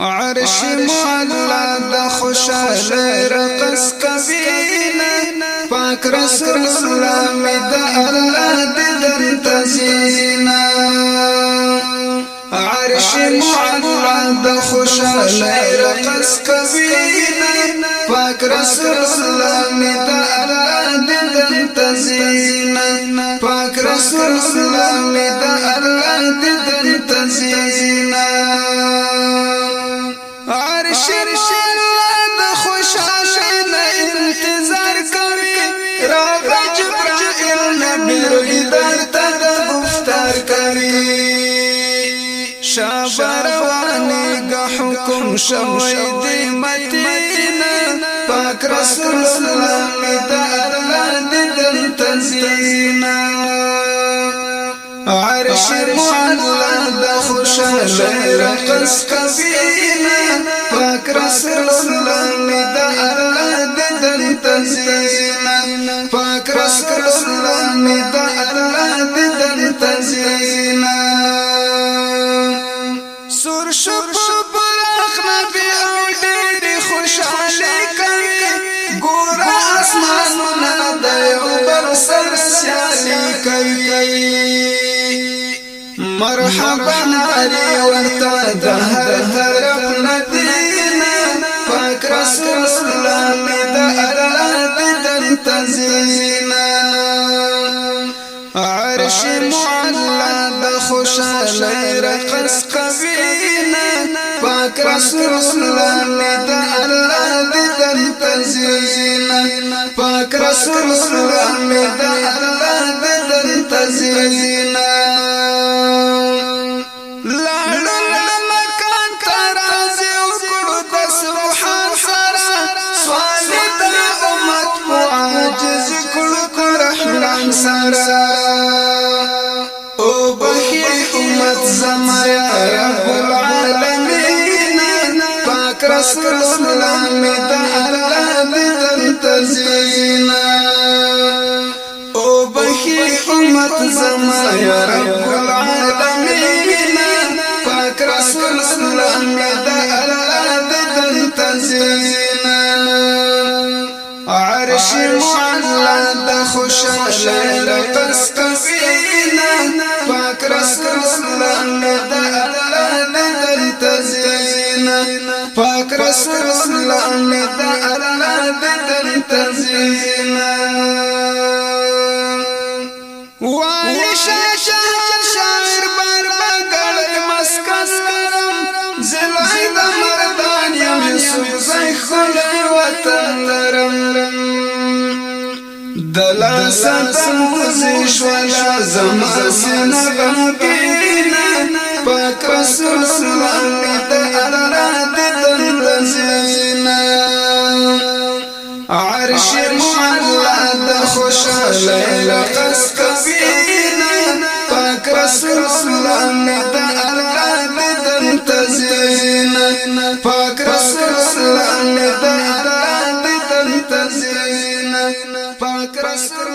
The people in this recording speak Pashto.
عرش مولا د خوشاله رقص کوي پاک رسول الله می د الله د تزینا عرش مولا د خوشاله رقص کوي پاک رسول الله می د الله د تزینا پاک رسول الله می د الله د تزینا عرش مولا د خوشاله انتظار کوي راغ جبرائیل نبی روی در تد گفتار کوي شاب روانی گا حکم شوی دی مدینه پاک رسول الله می د الله د تزینا عرش مولا د خوشاله رقص کوي پاک رسول الله می د الله د تزینا پاک رسول الله می د الله د تزینا سور شپ براخ نبی او ډېر خوشاله کوي ګور اسمانونه د یو بل سر سیالي کوي مرحبا ناری ورتا د هر طرف مدینه پاک رسول الله می د الله د تزینا عرش مولا د خوشاله رقص کوي پاک رسول الله می د الله د تزینا پاک رسول الله می د الله د تزینا او بخي امت زما يا رب العالمين پاک رسول الله می د الله د تزینا او بخي امت زما يا رب العالمين پاک رسول الله می د الله د تزینا عرش مولا د خوشاله رقص کوي پاک رسول الله می د الله د تزینا پاک رسول الله می د الله د تزینا وای شاعر بار بغل مسکس کرم زلای د مردان یم سوزای خلای وطن لرم دلا سموزی شوالا زما سینا غمگینا پاک رسول الله می د الله د تزینا عرش مولا د خوشاله رقص کوي پاک رسول الله می د الله د تزینا پاک رسول الله می د الله د تزینا پاک رسول